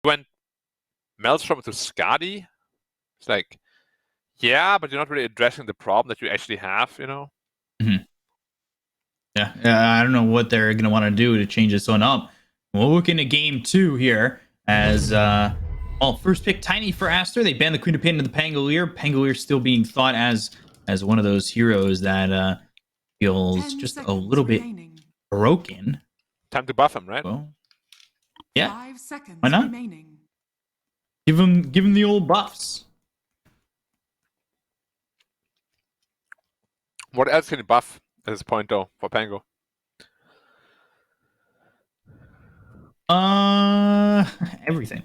went Maelstrom to Skadi. It's like, yeah, but you're not really addressing the problem that you actually have, you know? Mm-hmm. Yeah, I don't know what they're going to want to do to change this one up. We'll look into game 2 here as, first pick Tiny for Aster. They banned the Queen of Pain into the Pangolier. Pangolier still being thought as one of those heroes that feels just a little bit broken. Time to buff him, right? Well, yeah. 5 seconds Why not? remaining. Give him the old buffs. What else can you buff at this point, though, for Pango? Everything.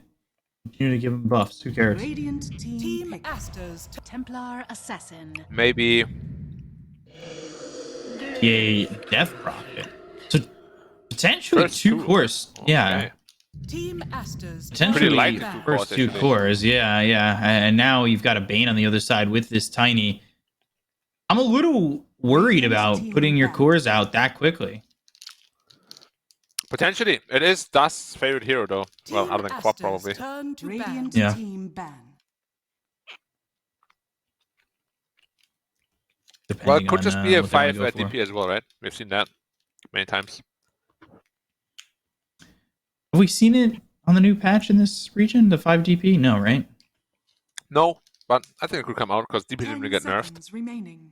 Continue to give him buffs. Who cares? Radiant team Aster's Templar Assassin. Maybe. A Death Prophet. So potentially First 2 two. cores. Okay. Yeah. Team Aster's Potentially like turn the first cores, 2 actually. cores. Yeah. And now you've got a Bane on the other side with this Tiny. I'm a little worried about putting your cores out that quickly. Potentially. It is Dust's favorite hero, though. Well, other than Quap, probably. Turn to Radiant Yeah. team ban. Well, it could on, just be a what they wanna 5 go at for. DP as well, right? We've seen that many times. Have we seen it on the new patch in this region? The 5 DP? No, right? No, but I think it could come out because DP didn't really 10 get nerfed. seconds remaining.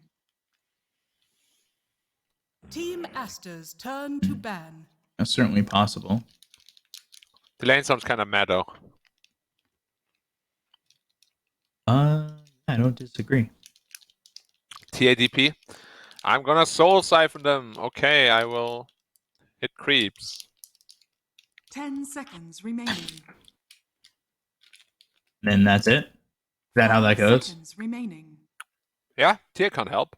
Team Aster's turn to ban. That's certainly possible. The lane sounds kind of mad, though. I don't disagree. TADP. I'm gonna soul siphon them. Okay, I will. It creeps. 10 seconds remaining. Then that's it. Is that how that 5 goes? seconds remaining. Yeah, Tia can't help.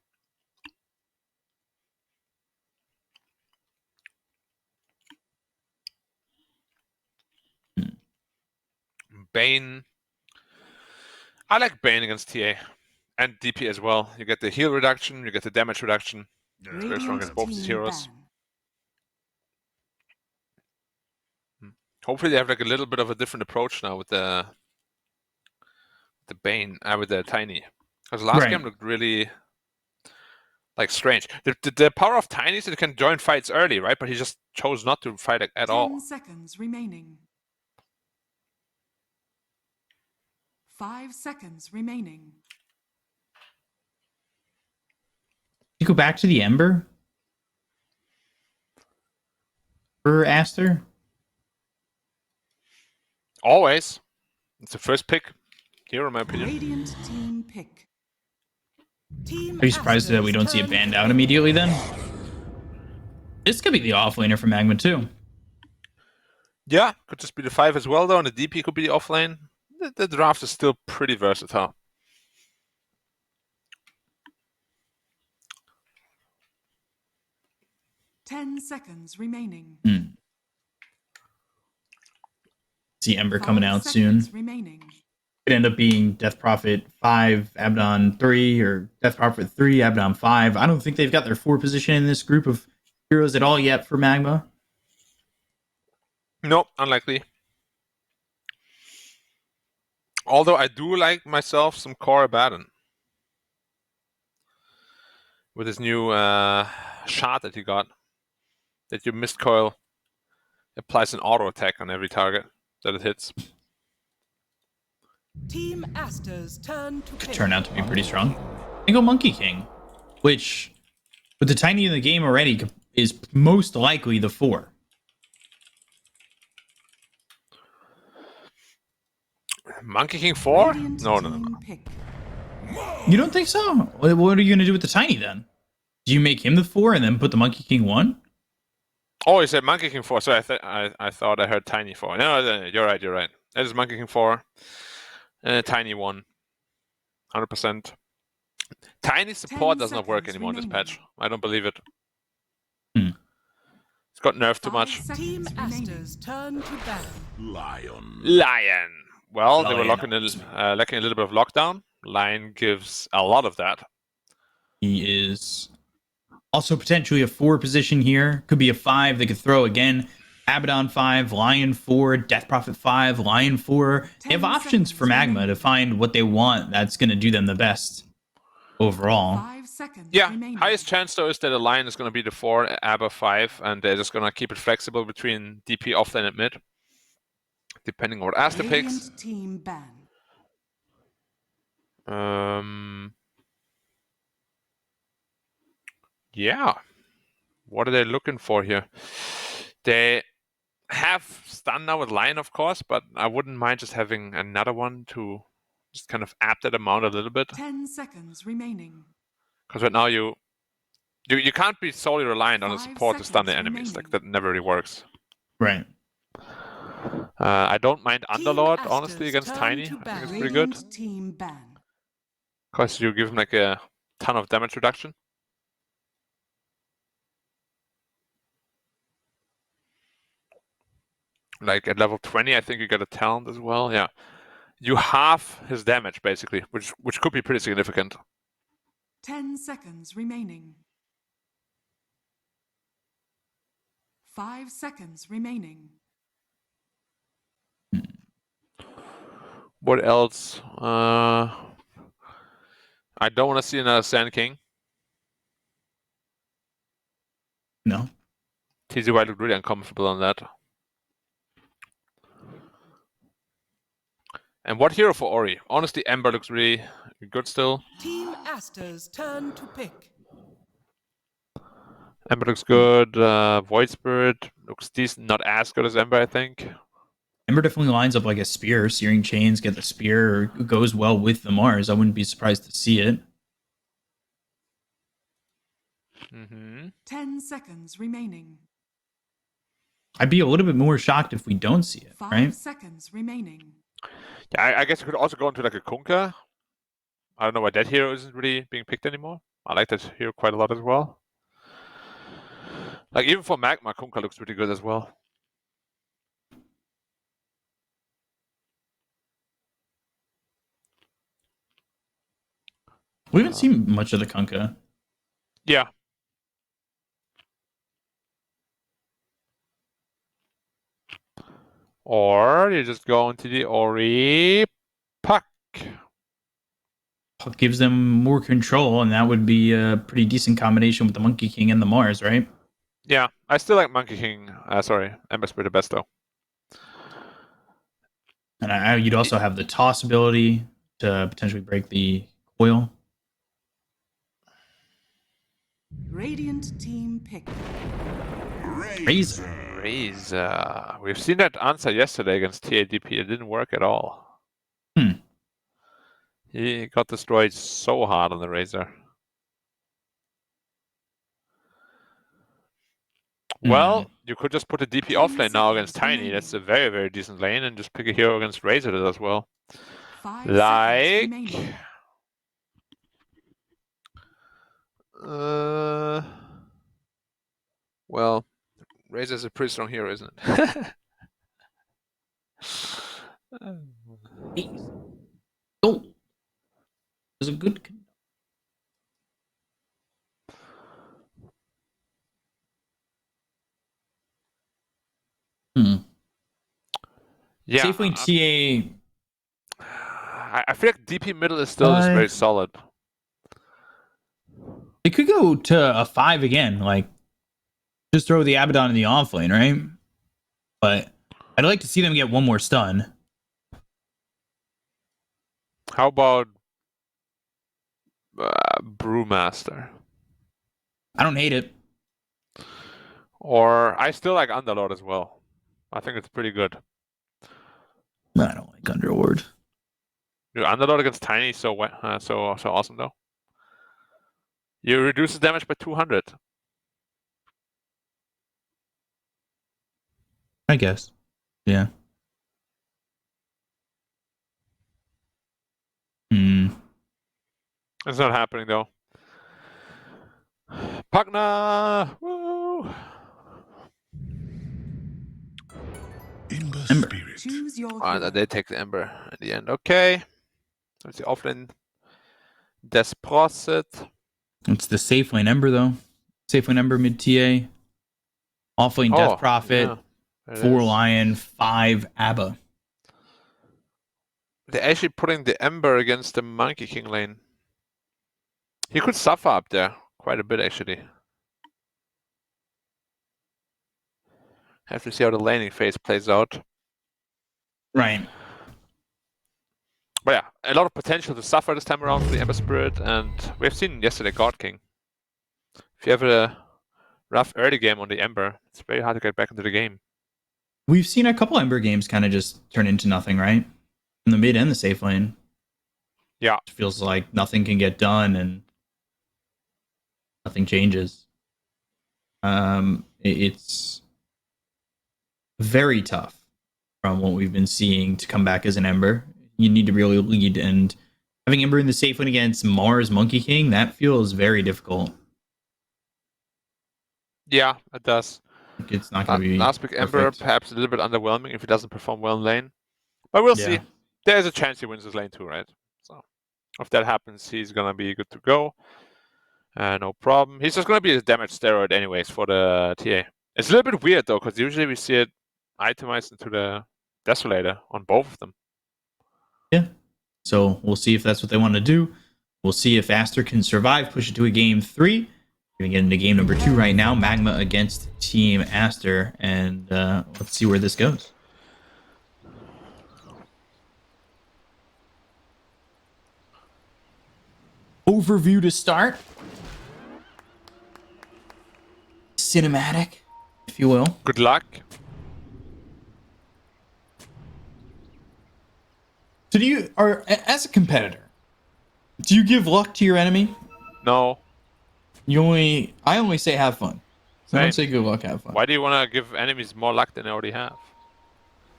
Bane. I like Bane against TA. And DP as well. You get the heal reduction, you get the damage reduction. It's very strong against both these heroes. Hopefully they have like a little bit of a different approach now with the Bane, with the Tiny. Because last game looked really like strange. The power of Tiny is that it can join fights early, right? But he just chose not to fight at all. 10 seconds remaining. 5 seconds remaining. You go back to the Ember for Aster? Always. It's the first pick hero, in my opinion. Radiant team pick. Team Are you surprised that we don't see it banned out immediately then? This could be the offlaner for MAGMA too. Yeah, could just be the 5 as well, though, and the DP could be the offlane. The draft is still pretty versatile. Ten seconds remaining. See Ember coming out soon. Remaining. Could end up being Death Prophet 5, Abaddon 3, or Death Prophet 3, Abaddon 5. I don't think they've got their 4 position in this group of heroes at all yet for MAGMA. Nope, unlikely. Although I do like myself some core Abaddon. With his new shot that he got. That your mist coil applies an auto attack on every target that it hits. Team Aster's turn to Could turn out to be pretty strong. And go Monkey King, which with the Tiny in the game already is most likely the 4. Monkey King 4? No. You don't think so? What are you going to do with the Tiny then? Do you make him the 4 and then put the Monkey King 1? Oh, you said Monkey King 4. So I thought I heard Tiny 4. No, you're right. That is Monkey King 4. And Tiny 1. 100%. Tiny support does not work anymore in this patch. I don't believe it. It's got nerfed too much. Team Aster's turn to ban. Lion. Well, they were lacking a little bit of lockdown. Lion gives a lot of that. He is also potentially a 4 position here. Could be a 5 they could throw again. Abaddon 5, Lion 4, Death Prophet 5, Lion 4. They have 10 options for seconds Magma to remaining. find what they want that's going to do them the best overall. 5 seconds Yeah, remaining. highest chance though is that a line is going to be the 4, ABBA 5, and they're just going to keep it flexible between DP, offlane, and mid, depending on what Aster picks. Radiant team ban. Yeah. What are they looking for here? They have stun now with Lion, of course, but I wouldn't mind just having another one to just kind of up that amount a little bit. 10 seconds remaining. Because right now you can't be solely reliant on a 5 support to stun the seconds enemies. Like, remaining. that never really works. Right. I don't mind Team Underlord, Aster's honestly, against turn Tiny. to I think ban. it's pretty good. Radiant team ban. Because you give him like a ton of damage reduction. Like at level 20, I think you get a talent as well. Yeah. You halve his damage, basically, which could be pretty significant. 10 seconds remaining. 5 seconds remaining. What else? I don't want to see another Sand King. No. TZY looked really uncomfortable on that. And what hero for Ori? Honestly, Ember looks really good still. Team Aster's turn to pick. Ember looks good. Void Spirit looks decent. Not as good as Ember, I think. Ember definitely lines up like a spear. Searing Chains, get the spear, or goes well with the Mars. I wouldn't be surprised to see it. 10 seconds remaining. I'd be a little bit more shocked if we don't see it, 5 right? seconds remaining. Yeah, I guess you could also go into like a Kunkka. I don't know why that hero isn't really being picked anymore. I like that hero quite a lot as well. Like, even for Magma, Kunkka looks pretty good as well. We haven't seen much of the Kunkka. Yeah. Or you just go into the Ori Puck. Puck gives them more control, and that would be a pretty decent combination with the Monkey King and the Mars, right? Yeah, I still like Monkey King. Ember Spirit the best though. And you'd also have the toss ability to potentially break the coil. Radiant team pick. Razor. We've seen that answer yesterday against TADP. It didn't work at all. He got destroyed so hard on the Razor. Well, you could just put a DP 10 offlane now against seconds Tiny. That's a remaining. very, very decent lane, and just pick a hero against Razor that as well. 5 Like, seconds remaining. well, Razor's a pretty strong hero, isn't it? Oh, there's a good. Yeah. Safe lane TA. I feel like DP middle is still just very solid. It could go to a 5 again, like just throw the Abaddon in the off lane, right? But I'd like to see them get one more stun. How about Brewmaster? I don't hate it. Or I still like Underlord as well. I think it's pretty good. I don't like Underlord. Dude, Underlord against Tiny is so awesome though. You reduce the damage by 200. I guess. Yeah. It's not happening though. Pugna! Woo! Ember. Choose your hero. They take the Ember at the end. Okay. Let's see. Offlane Desprosit. It's the safe lane Ember though. Safe lane Ember mid TA. Off lane Death Prophet. Yeah. There it 4 is. Lion, 5 ABBA. They're actually putting the Ember against the Monkey King lane. He could suffer up there quite a bit, actually. Have to see how the laning phase plays out. Right. But yeah, a lot of potential to suffer this time around for the Ember Spirit, and we've seen yesterday God King. If you have a rough early game on the Ember, it's very hard to get back into the game. We've seen a couple Ember games kind of just turn into nothing, right? In the mid and the safe lane. Yeah. It feels like nothing can get done and nothing changes. It's very tough from what we've been seeing to come back as an Ember. You need to really lead, and having Ember in the safe lane against Mars Monkey King, that feels very difficult. Yeah, it does. It's not going to be last pick Ember, perfect. perhaps a little bit underwhelming if he doesn't perform well in lane. But we'll see. There's a chance he wins this lane too, right? So if that happens, he's going to be good to go. No problem. He's just going to be a damage steroid anyways for the TA. It's a little bit weird though, because usually we see it itemized into the Desolator on both of them. Yeah. So we'll see if that's what they want to do. We'll see if Aster can survive, push it to a game 3. We're going to get into game number 2 right now. Magma against Team Aster. And let's see where this goes. Overview to start. Cinematic, if you will. Good luck. So as a competitor, do you give luck to your enemy? No. I only say have fun. I don't say good luck, have fun. Why do you want to give enemies more luck than they already have?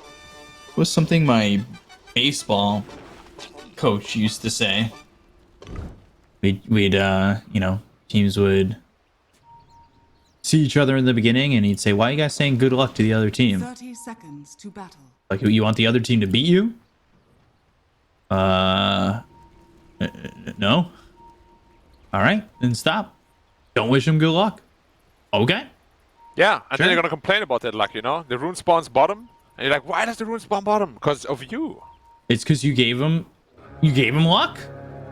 It was something my baseball coach used to say. We'd teams would see each other in the beginning, and he'd say, "Why are you guys saying good luck to the other team? 30 seconds to battle. Like, you want the other team to beat you? No. All right, then stop. Don't wish him good luck. Okay. Yeah, and Sure. then you're gonna complain about that luck, you know? The rune spawns bottom, and you're like, why does the rune spawn bottom? Because of you. It's because you gave him luck.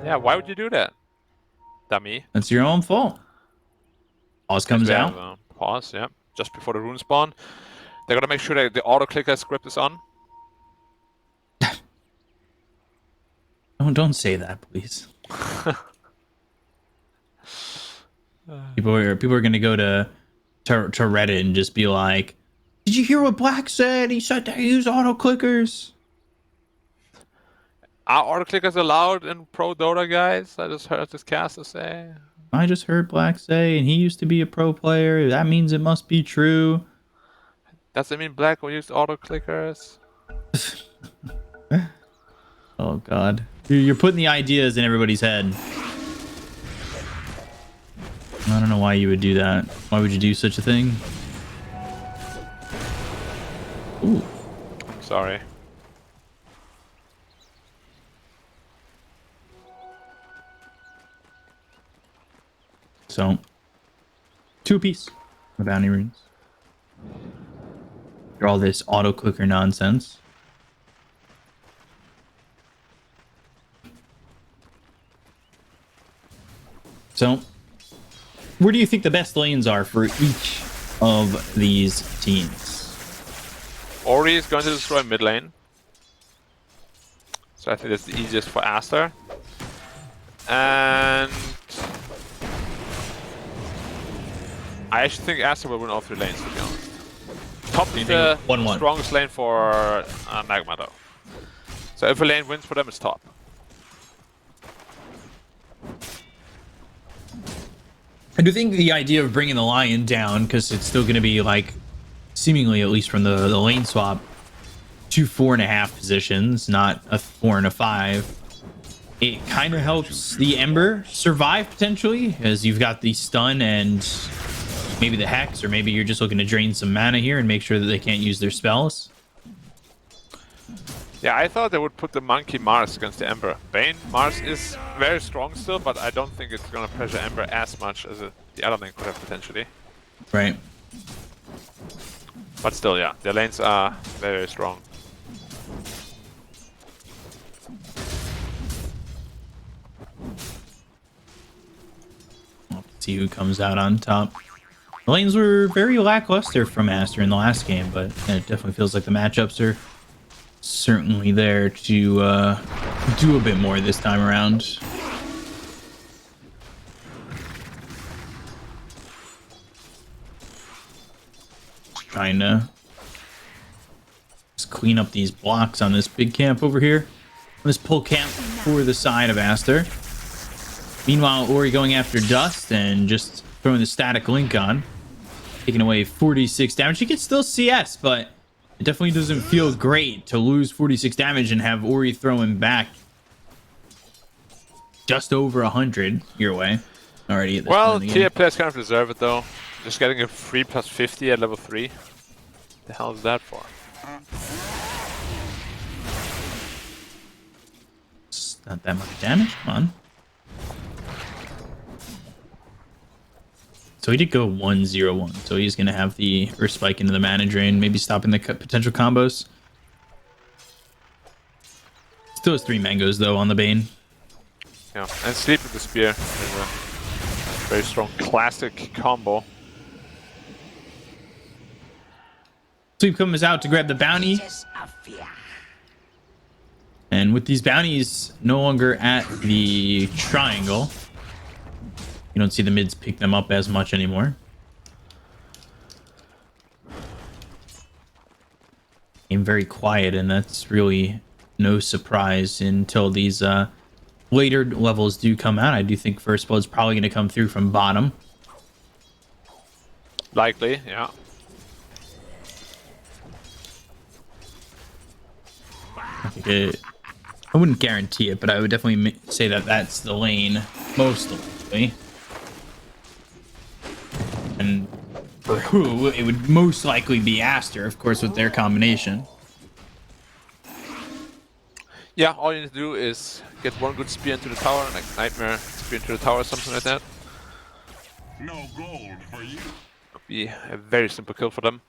Yeah, why would you do that? Dummy. That's your own fault. Pause comes We out. have, pause, yeah. Just before the rune spawn. They're gonna make sure that the auto clicker script is on. Don't say that, please. People are gonna go to Reddit and just be like, "Did you hear what Black said? He said to use auto clickers." Are auto clickers allowed in Pro Dota, guys? I just heard this caster say. I just heard Black say, and he used to be a pro player. That means it must be true. Does it mean Black will use auto clickers? Oh God, you're putting the ideas in everybody's head. I don't know why you would do that. Why would you do such a thing? Ooh. Sorry. So, 2 apiece. The bounty runes. After all this auto clicker nonsense. So, where do you think the best lanes are for each of these teams? Ori is going to destroy mid lane. So I think that's the easiest for Aster. And I actually think Aster will win all 3 lanes, to be honest. Top is the 1-1. strongest lane for Magma, though. So if a lane wins for them, it's top. I do think the idea of bringing the Lion down, because it's still going to be like, seemingly at least from the lane swap, 2 4.5 positions, not a 4 and a 5. It kind of helps the Ember survive potentially, as you've got the stun and maybe the Hex, or maybe you're just looking to drain some mana here and make sure that they can't use their spells. Yeah, I thought they would put the Monkey Mars against the Ember. Bane Mars is very strong still, but I don't think it's going to pressure Ember as much as the other lane could have potentially. Right. But still, yeah, their lanes are very strong. We'll see who comes out on top. The lanes were very lackluster from Aster in the last game, but it definitely feels like the matchups are certainly there to do a bit more this time around. Trying to just clean up these blocks on this big camp over here. On this pull camp for the side of Aster. Meanwhile, Ori going after Dust and just throwing the static link on. Taking away 46 damage. He gets still CS, but it definitely doesn't feel great to lose 46 damage and have Ori throw him back just over 100 your way already at this Well, point in the game. tier players kind of deserve it though. Just getting a 3 plus 50 at level 3. The hell is that for? It's not that much damage. Come on. So he did go 1-0-1. So he's going to have the Earth Spike into the mana drain, maybe stopping the potential combos. Still has 3 mangoes though on the Bane. Yeah, and sleep with the spear. Is a very strong classic combo. Sleep comes out to grab the bounty. And with these bounties no longer at the triangle, you don't see the mids pick them up as much anymore. Game very quiet, and that's really no surprise until these later levels do come out. I do think First Blood's probably going to come through from bottom. Likely, yeah. I wouldn't guarantee it, but I would definitely say that that's the lane most likely. And for who, it would most likely be Aster, of course, with their combination. Yeah, all you need to do is get one good spear into the tower, like Nightmare spear into the tower or something like that. No gold for you. Could be a very simple kill for them.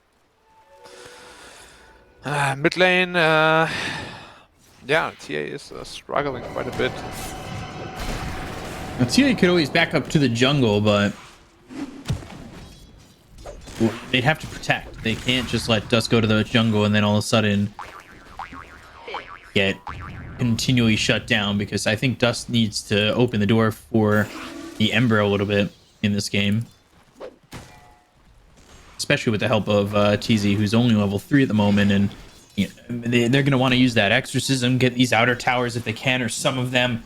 Mid lane, yeah, TA is struggling quite a bit. Now, TA could always back up to the jungle, but they'd have to protect. They can't just let Dust go to the jungle and then all of a sudden get continually shut down, because I think Dust needs to open the door for the Ember a little bit in this game. Especially with the help of TZ, who's only level 3 at the moment, and you know, they're going to want to use that exorcism, get these outer towers if they can, or some of them,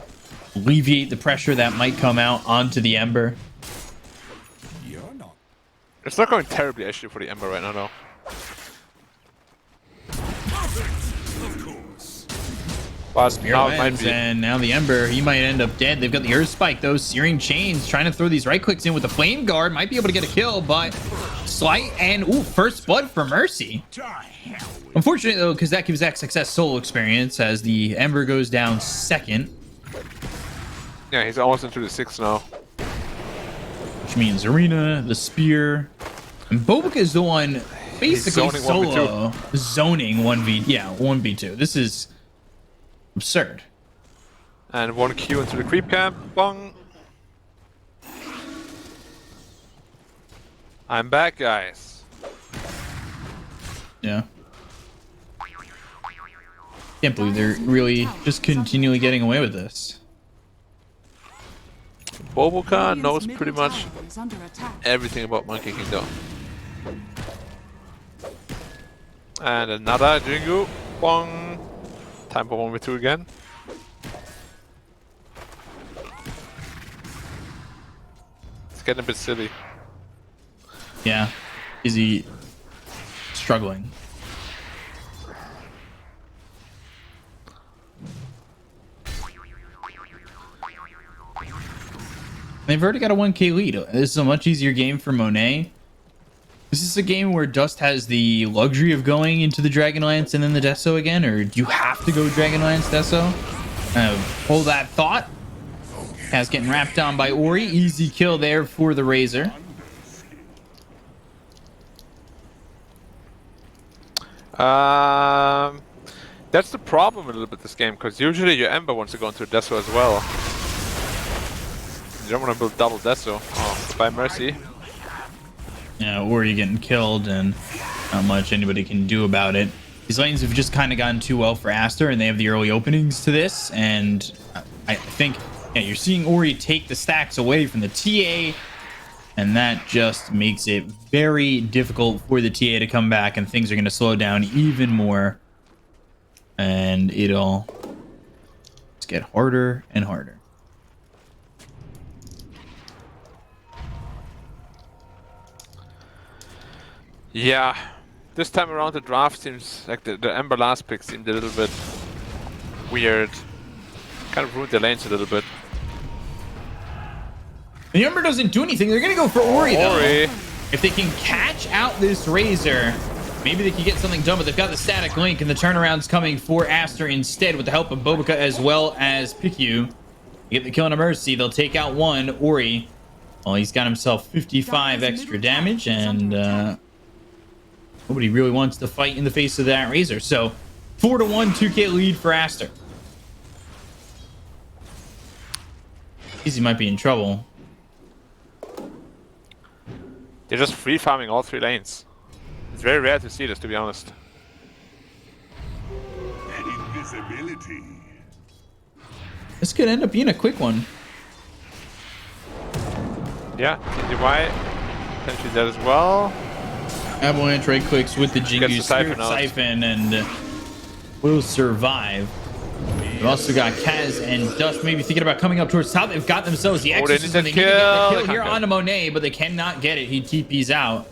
alleviate the pressure that might come out onto the Ember. It's not going terribly actually for the Ember right now though. But now it might be. And now the Ember, he might end up dead. They've got the Earth Spike though, Searing Chains, trying to throw these right clicks in with the Flame Guard. Might be able to get a kill, but Slight and First Blood for Mercy. Unfortunately though, because that gives XXS solo experience as the Ember goes down second. Yeah, he's almost into the 6 now. Which means Arena, the Spear, and Bobik is the one basically zoning solo zoning 1v2. This is absurd. And 1Q into the creep camp. Bong. I'm back, guys. Yeah. Can't believe they're really just continually getting away with this. Boboka knows pretty much Tower is under attack. everything about Monkey Kingdom. And another Jingu. Bong. Time for 1v2 again. It's getting a bit silly. Yeah. Is he struggling? They've already got a 1k lead. This is a much easier game for Monet. Is this a game where Dust has the luxury of going into the Dragonlance and then the Deso again, or do you have to go Dragonlance Deso? Hold that thought. Kaz getting wrapped on by Ori. Easy kill there for the Razor. That's the problem a little bit this game, because usually your Ember wants to go into Deso as well. You don't want to build double Deso. Oh, goodbye Mercy. Yeah, or you're getting killed and not much anybody can do about it. These lanes have just kind of gone too well for Aster, and they have the early openings to this, and I think you're seeing Ori take the stacks away from the TA, and that just makes it very difficult for the TA to come back, and things are going to slow down even more, and it'll just get harder and harder. Yeah, this time around the draft seems like the Ember last pick seemed a little bit weird. Kind of ruined the lanes a little bit. The Ember doesn't do anything. They're going to go for Ori, though. Ori. If they can catch out this Razor, maybe they can get something done, but they've got the static link, and the turnaround's coming for Aster instead with the help of Bobica as well as Piku. They get the kill on a Mercy. They'll take out one. Ori, well, he's got himself 55 extra damage, and nobody really wants to fight in the face of that Razor. So 4-1 2K lead for Aster. Easy might be in trouble. They're just free farming all 3 lanes. It's very rare to see this, to be honest. Invisibility. This could end up being a quick one. Yeah, TDY potentially that as well. Avalanche right clicks with the Jingu Gets the Siphon out. Siphon and will survive. We've also got Kaz and Dust maybe thinking about coming up towards top. They've got themselves the they Exorcism. need They to need to get the kill. kill here on Monet, but they cannot get it. He TP's out.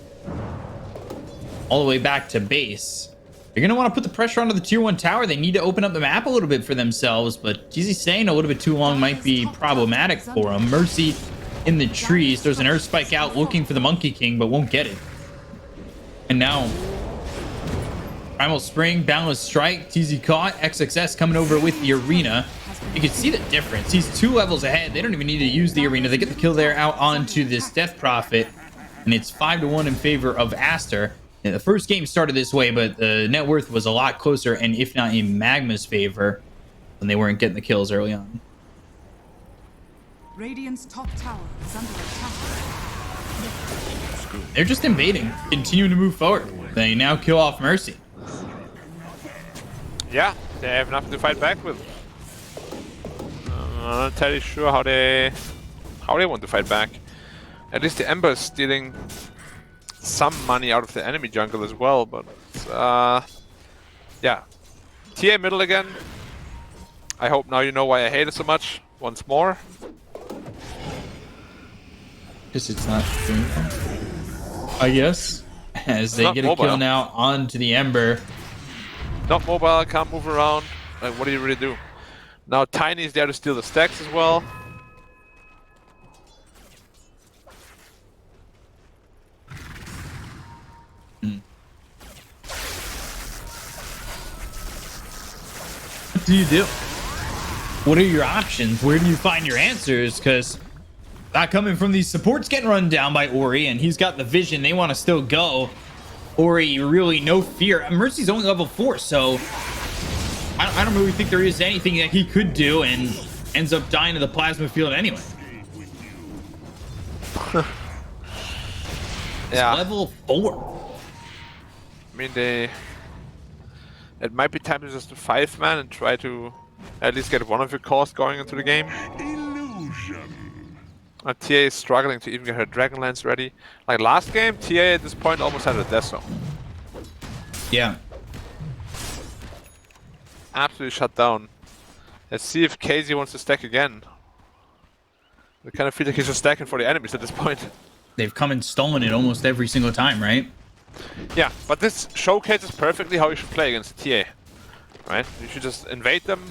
All the way back to base. You're going to want to put the pressure onto the tier 1 tower. They need to open up the map a little bit for themselves, but GZ staying a little bit too long might be problematic for them. Mercy in the trees. There's an Earth Spike out looking for the Monkey King, but won't get it. And now Primal Spring, Boundless Strike, TZ caught, XXS coming over with the Arena. You can see the difference. He's 2 levels ahead. They don't even need to use the Arena. They get the kill there out onto this Death Prophet, and it's 5-1 in favor of Aster. And the first game started this way, but the net worth was a lot closer, and if not in Magma's favor, when they weren't getting the kills early on. Radiant's top tower is under attack. They're just invading, continuing to move forward. They now kill off Mercy. Yeah, they have nothing to fight back with. I'm not entirely sure how they want to fight back. At least the Ember is stealing some money out of the enemy jungle as well, but yeah. TA middle again. I hope now you know why I hate it so much once more. Because it's not doing that, I guess. As they get a kill now onto the Ember. Not mobile, can't move around. Like, what do you really do? Now Tiny is there to steal the stacks as well. What do you do? What are your options? Where do you find your answers? Because not coming from these supports getting run down by Ori, and he's got the vision. They want to still go. Ori, really no fear. Mercy's only level 4, so I don't really think there is anything that he could do, and ends up dying to the plasma field anyway. Yeah. Level 4. I mean, it might be time to just 5-man and try to at least get one of your cores going into the game. Illusion. TA is struggling to even get her Dragonlance ready. Like last game, TA at this point almost had a Deso. Yeah. Absolutely shut down. Let's see if KZ wants to stack again. I kind of feel like he's just stacking for the enemies at this point. They've come and stolen it almost every single time, right? Yeah, but this showcases perfectly how you should play against TA. Right? You should just invade them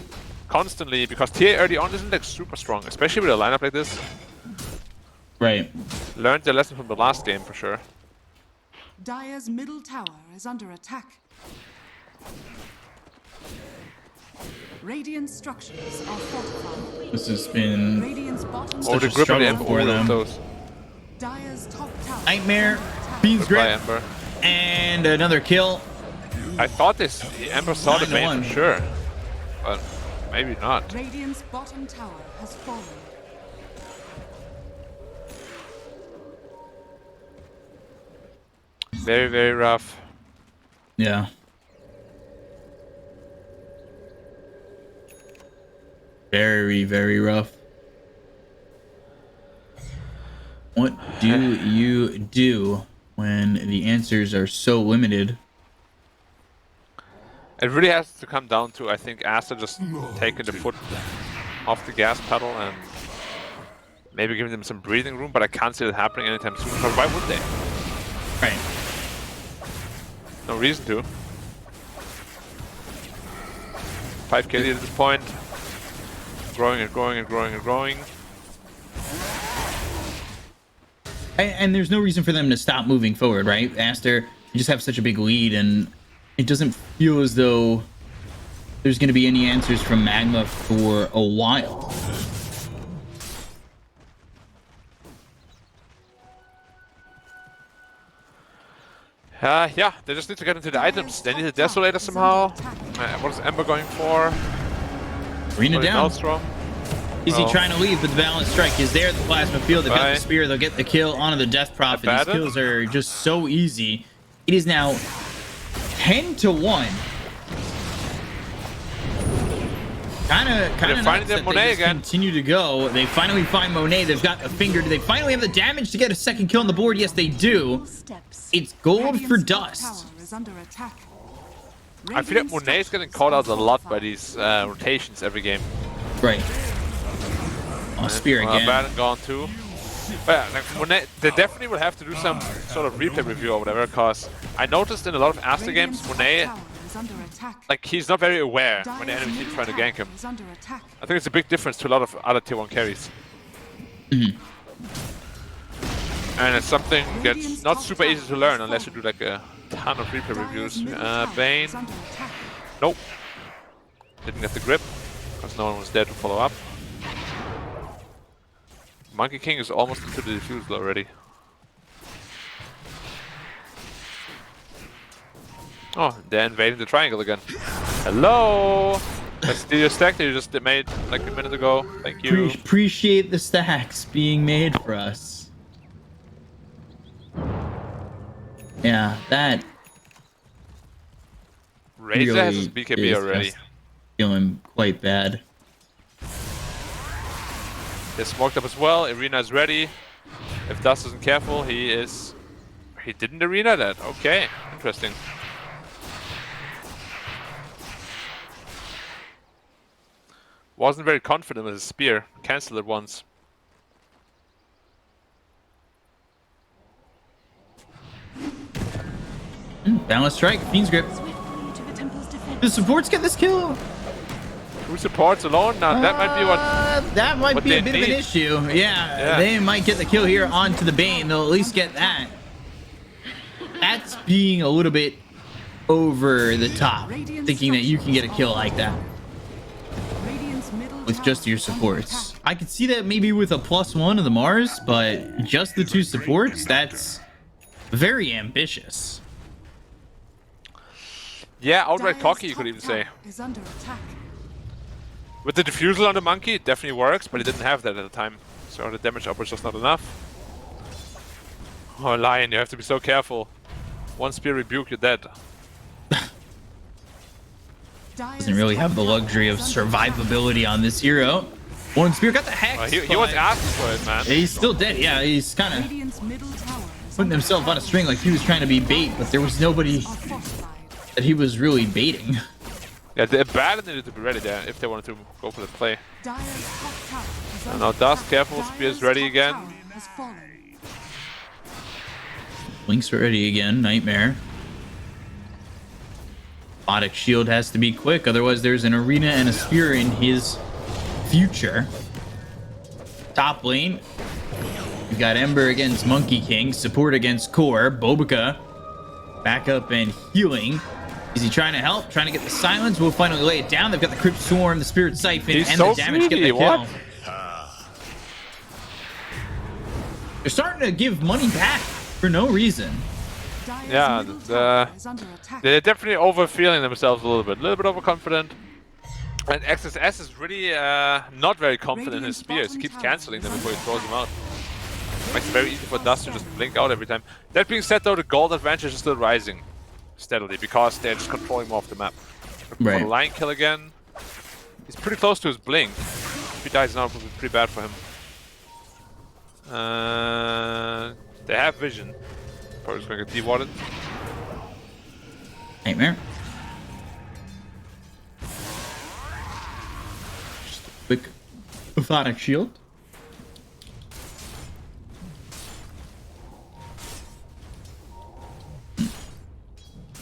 constantly, because TA early on isn't like super strong, especially with a lineup like this. Right. Learned their lesson from the last game for sure. Dire's middle tower is under attack. Radiant structures are fortified. This has been Radiant's bottom Oh, the a grip of the struggle Ember for them. those. Dire's top tower. Nightmare, Bean's Goodbye, Grip, Ember. and another kill. I thought this Ember saw the Bane 9-1. for sure, but maybe not. Radiant's bottom tower has fallen. Very, very rough. Yeah. Very, very rough. What do you do when the answers are so limited? It really has to come down to, I think, Aster just taking the foot off the gas pedal and maybe giving them some breathing room, but I can't see it happening anytime soon, because why would they? Right. No reason to. 5 KD at this point. Growing and growing and growing and growing. And there's no reason for them to stop moving forward, right? Aster, you just have such a big lead, and it doesn't feel as though there's going to be any answers from Magma for a while. Yeah, they just need to get into the items. They need a Desolator somehow. What is Ember going for? Arena down. Maelstrom. Is he trying to leave? But the balance strike is there. The plasma field. They've got the spear. They'll get the kill onto the Death Prophet. These Abaddon? kills are just so easy. It is now 10-1. Kind of finding nuts their that Monet they just again. continue to go. They finally find Monet. They've got a finger. Do they finally have the damage to get a second kill on the board? Yes, they do. It's gold for Dust. Is under attack. I feel like Monet is getting called out a lot by these rotations every game. Right. Oh, spear again. Abaddon gone too. But yeah, like Monet, they definitely will have to do some sort of replay review or whatever, because I noticed in a lot of Aster games, Monet, like, he's not very aware when the enemy team is trying to gank him. I think it's a big difference to a lot of other tier 1 carries. Mm-hmm. And it's something that's not super easy to learn unless you do like a ton of replay reviews. Bane. Nope. Didn't get the grip, because no one was there to follow up. Monkey King is almost into the defusal already. Oh, they're invading the triangle again. Hello! Let's steal your stack that you just made like a minute ago. Thank you. Appreciate the stacks being made for us. Yeah, that Razor really has his BKB is already. just feeling quite bad. They're smoked up as well. Arena is ready. If Dust isn't careful, he didn't arena that. Okay, interesting. Wasn't very confident with his spear. Cancelled it once. Balance strike, Fiend's Grip. The supports get this kill. 2 supports alone? Now that might be what... That might what be a they bit of an need. issue. Yeah, they might get the kill here onto the Bane. They'll at least get that. That's being a little bit over the top, thinking that you can get a kill like that with just your supports. I could see that maybe with a +1 of the Mars, but just the 2 supports, that's very ambitious. Yeah, outright cocky, you could even say. Is under attack. With the defusal on the monkey, it definitely works, but he didn't have that at the time. So the damage up was just not enough. Oh, Lion, you have to be so careful. One spear rebuke, you're dead. Doesn't really have the luxury of survivability on this hero. One spear got the hex. He was asking for it, man. He's still dead. Yeah, he's kind of Radiant's middle tower is putting himself on a string like he was trying to be bait, but there was nobody fortified. that he was really baiting. Yeah, the Abaddon needed to be ready there if they wanted to go for the play. Dire's top tower is And under now Dust, attack. careful, spear's Dire's ready top again. tower has fallen. Link's ready again. Nightmare. Robotic shield has to be quick, otherwise there's an arena and a spear in his future. Top lane. We've got Ember against Monkey King. Support against Core. Bobica. Backup and healing. Is he trying to help? Trying to get the silence? We'll finally lay it down. They've got the Crypt Swarm, the Spirit Siphon, He's and so the damage to get greedy, the kill. what? They're starting to give money back for no reason. Dire's Yeah, middle tower is under attack. they're definitely overfeeling themselves a little bit overconfident. And XSS is really not very confident in his spears. He keeps canceling them before he throws them out. Makes it very easy for Dust to just blink out every time. That being said, though, the gold advantage is still rising steadily because they're just controlling more of the map. Looking for the line kill again. He's pretty close to his blink. If he dies now, it will be pretty bad for him. They have vision. Probably just gonna get dewatered. Nightmare. Just a quick orthotic shield.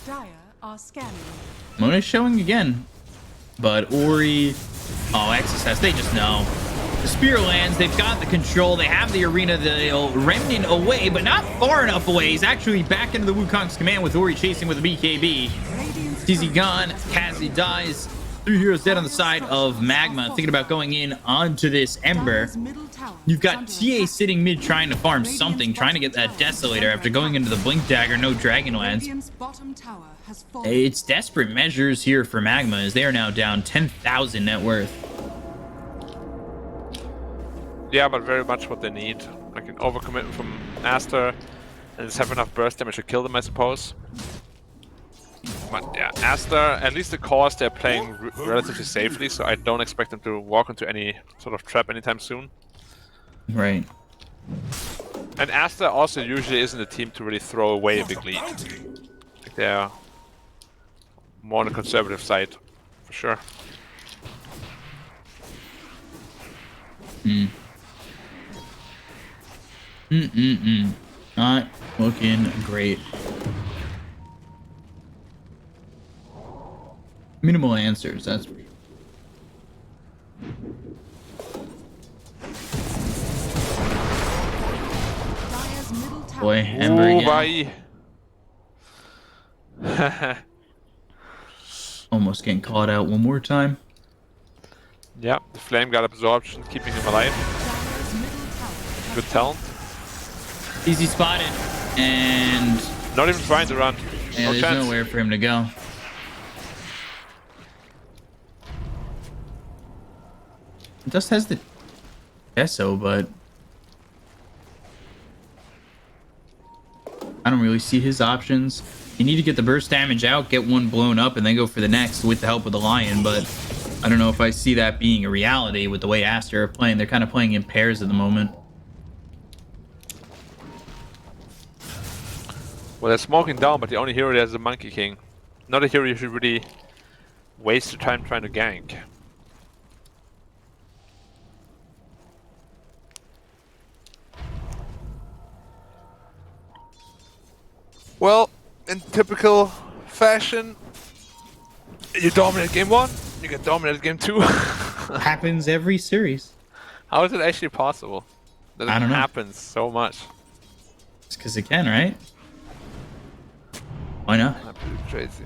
Dire are scanning. Mona's showing again. But Ori... Oh, XSS, they just know. The spear lands, they've got the control, they have the arena, the Remnant away, but not far enough away. He's actually back into the Wukong's command with Ori chasing with a BKB. TZ gone, Kazi dies. 3 heroes dead on the side of Magma, thinking about going in onto this Ember. You've got TA sitting mid trying to farm something, trying to get that Desolator after going into the Blink Dagger, no Dragonlance. It's desperate measures here for Magma as they are now down 10,000 net worth. Yeah, but very much what they need. Like an overcommitment from Aster and just have enough burst damage to kill them, I suppose. But yeah, Aster, at least the cores, they're playing relatively safely, so I don't expect them to walk into any sort of trap anytime soon. Right. And Aster also usually isn't a team to really throw away a big lead. Like they're more on the conservative side, for sure. Not looking great. Minimal answers, that's for sure. Boy, Ember again. Almost getting caught out one more time. Yeah, the flame got absorption, keeping him alive. Good talent. Easy spotted, and not even trying to run. Yeah, no there's chance. nowhere for him to go. Dust has the SO, but I don't really see his options. You need to get the burst damage out, get one blown up, and then go for the next with the help of the Lion, but I don't know if I see that being a reality with the way Aster are playing. They're kind of playing in pairs at the moment. Well, they're smoking down, but the only hero there is the Monkey King. Not a hero you should really waste your time trying to gank. Well, in typical fashion, you dominate game 1, you get dominated game 2. Happens every series. How is it actually possible? That I don't know. happens so much. It's because it can, right? Why not? Absolutely crazy.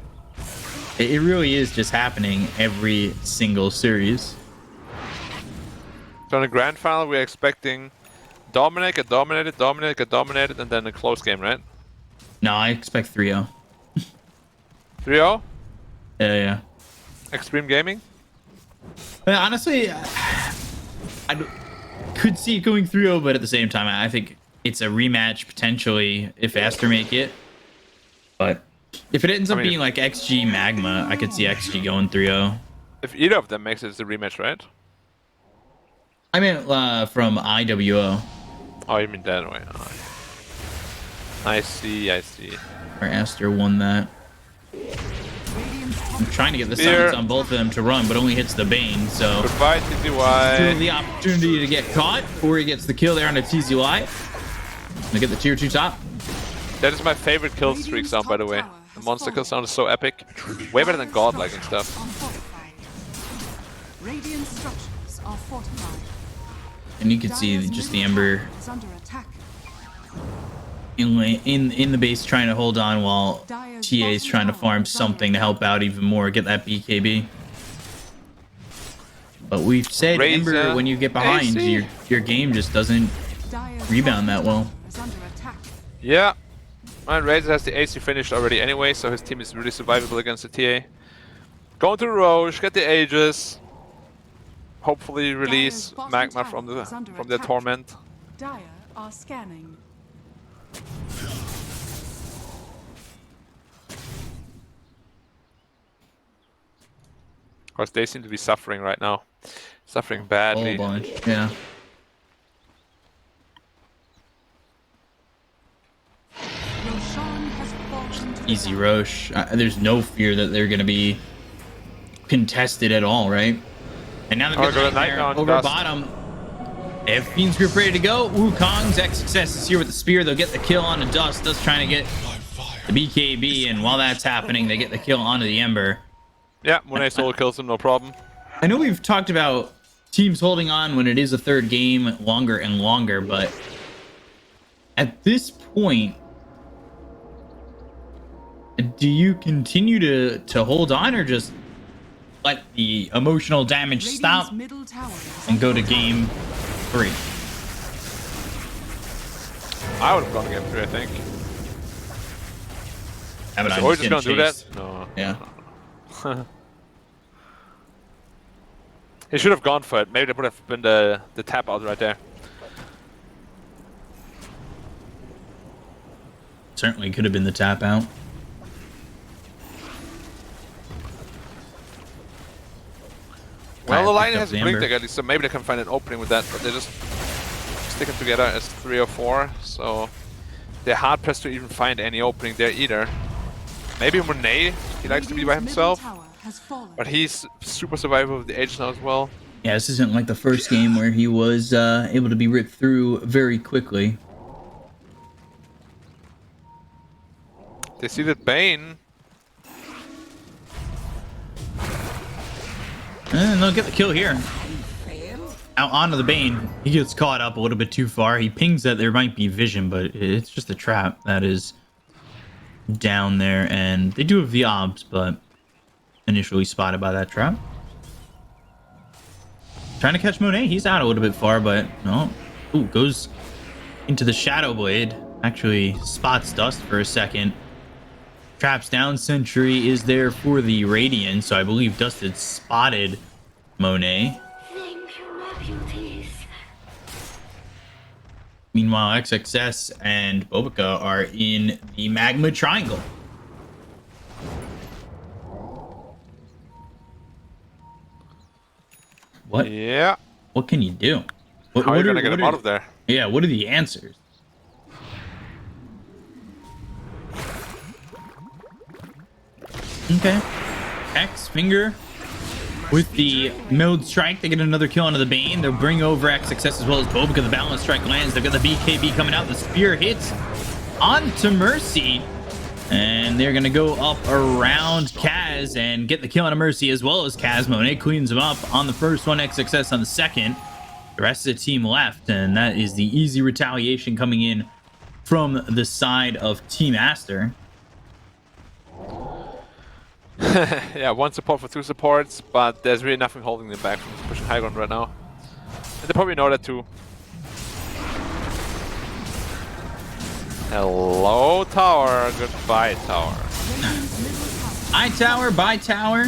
It really is just happening every single series. So in the grand final, we're expecting dominate, get dominated, dominate, get dominated, and then a close game, right? No, I expect 3-0. 3-0? Yeah. Extreme Gaming? Honestly, could see it going 3-0, but at the same time, I think it's a rematch potentially if Aster make it. But if it ends up being like XG Magma, I could see XG going 3-0. If either of them makes it, it's a rematch, right? I meant from IWO. Oh, you mean that way. Oh. I see. Where Aster won that. I'm trying to get the summons on both of them to run, but only hits the Bane, so... Goodbye, TZY. Still the opportunity to get caught, or he gets the kill there on a TZY. Gonna get the tier 2 top. That is my favorite kill streak sound, by the way. The monster kill sound is so epic. Way better than godlike and stuff. Radiant structures are fortified. And you can see just the Ember in the base trying to hold on while TA is trying to farm something to help out even more, get that BKB. But we've said, Ember, when you get behind, your game just doesn't rebound that well. Yeah. And Razor has the AC finished already anyway, so his team is really survivable against the TA. Going to Roche, get the Aegis. Hopefully release Dire's Magma bottom tower is under from their attack. torment. Dire are scanning. Of course, they seem to be suffering right now. Suffering Whole badly. bunch. Yeah. Roshan has fallen to the Easy battle. Roche. There's no fear that they're going to be contested at all, right? And now they've got Oh, the good Nightmare Nightmare on over Dust. bottom. They have Fiend's Grip ready to go. Wukong's X Success is here with the spear. They'll get the kill on the Dust. Dust trying to get the BKB, and while that's happening, they get the kill onto the Ember. Yeah, Monet solo kills him, no problem. I know we've talked about teams holding on when it is a third game longer and longer, but at this point, do you continue to hold on or just let the emotional damage Radiant's stop middle tower is and go to under game 3? I would have gone to game 3, I think. Yeah, but So I'm we're just just gonna do chase. that? No. Yeah. He should have gone for it. Maybe that would have been the tap out right there. Certainly could have been the tap out. Well, the Fire line picked up has the blinked Ember. again, so maybe they can find an opening with that, but they're just sticking together as 3 or 4, so they're hard pressed to even find any opening there either. Maybe Monet, he likes to be by Radiant's middle himself, tower has fallen. but he's super survivable with the Edge now as well. Yeah, this isn't like the first game where he was able to be ripped through very quickly. They see that Bane. And they'll get the kill here. Out onto the Bane. He gets caught up a little bit too far. He pings that there might be vision, but it's just a trap that is down there. And they do have the obs, but initially spotted by that trap. Trying to catch Monet. He's out a little bit far, but no. Ooh, goes into the Shadow Blade. Actually spots Dust for a second. Traps down. Sentry is there for the Radiant, so I believe Dust had spotted Monet. Thank you, my beauties. Meanwhile, XXS and Bobica are in the Magma Triangle. What? Yeah. What can you do? What, How are you gonna get what him out of there? Yeah, what are the answers? Okay. X Finger with the Milled Strike. They get another kill onto the Bane. They'll bring over XXS as well as Bobica. The Balance Strike lands. They've got the BKB coming out. The Spear hits onto Mercy. And they're going to go up around Kaz and get the kill on a Mercy as well as Kaz. Monet cleans him up on the first one, XXS on the second. The rest of the team left, and that is the easy retaliation coming in from the side of Team Aster. Yeah, 1 support for 2 supports, but there's really nothing holding them back from pushing high ground right now. And they probably know that too. Hello, tower. Goodbye, tower. Hi, tower. Bye, tower.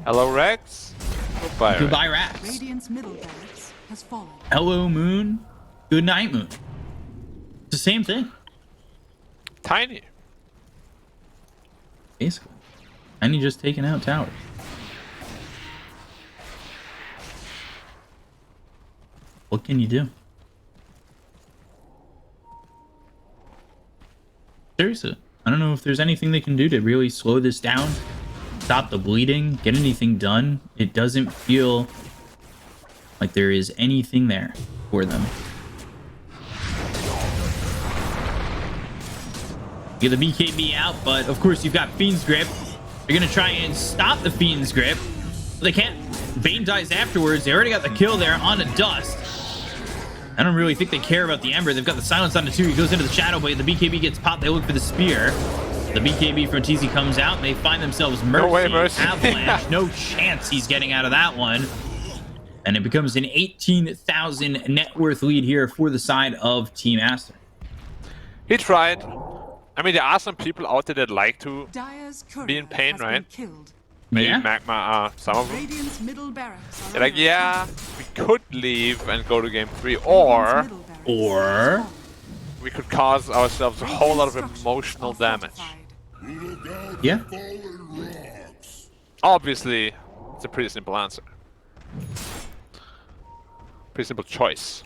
Hello, Rex. Goodbye, Rex. Goodbye, Rats. Radiant's middle barracks has fallen. Hello, Moon. Good night, Moon. It's the same thing, Tiny. basically. And he just taking out towers. What can you do? Seriously, I don't know if there's anything they can do to really slow this down, stop the bleeding, get anything done. It doesn't feel like there is anything there for them. Get the BKB out, but of course you've got Fiend's Grip. They're gonna try and stop the Fiend's Grip. They can't. Bane dies afterwards. They already got the kill there on the Dust. I don't really think they care about the Ember. They've got the silence on the 2. He goes into the Shadow Blade. The BKB gets popped. They look for the Spear. The BKB from TZ comes out. And they find themselves Mercy. No way, Mercy. Avalanche. No chance he's getting out of that one. And it becomes an 18,000 net worth lead here for the side of Team Aster. He tried. I mean, there are some people out there that like to Dire's courier be in pain, has right? been killed. Maybe Yeah. MAGMA are some of them. Radiant's middle barracks are They're like, under yeah, attack. we could leave and go to game 3, Radiant's or middle barracks or- has fallen. we could cause ourselves a whole lot of Radiant emotional structures damage. are fortified. Yeah. Obviously, it's a pretty simple answer. Pretty simple choice.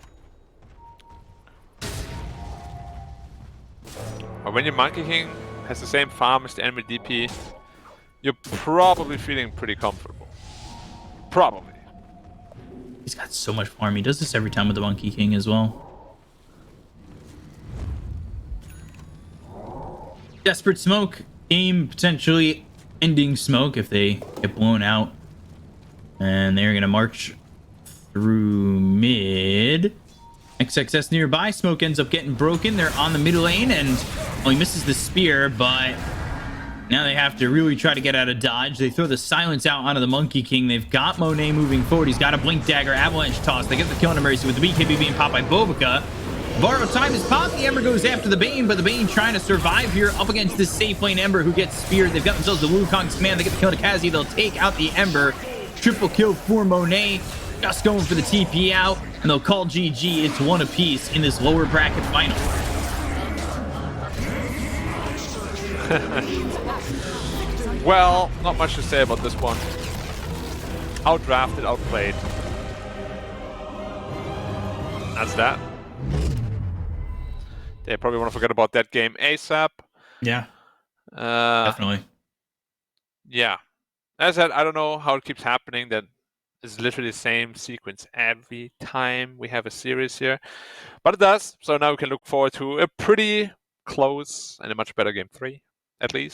But when your Monkey King has the same farm as the enemy DP, you're probably feeling pretty comfortable. Probably. He's got so much farm. He does this every time with the Monkey King as well. Desperate smoke. Game potentially ending smoke if they get blown out. And they're going to march through mid. XXS nearby. Smoke ends up getting broken. They're on the middle lane, and well, he misses the spear, but now they have to really try to get out of dodge. They throw the silence out onto the Monkey King. They've got Monet moving forward. He's got a Blink Dagger, Avalanche Toss. They get the kill on Mercy with the BKB being popped by Bobica. Borrow time is popped. The Ember goes after the Bane, but the Bane trying to survive here up against this safe lane Ember who gets speared. They've got themselves the Wukong's command. They get the kill to Kazi. They'll take out the Ember. Triple kill for Monet. Just going for the TP out, and they'll call GG. It's one apiece in this lower bracket final. Well, not much to say about this one. Outdrafted, outplayed. That's that. They probably want to forget about that game ASAP. Yeah, definitely. Yeah. As I said, I don't know how it keeps happening. That is literally the same sequence every time we have a series here. But it does. So now we can look forward to a pretty close and a much better game 3, at least.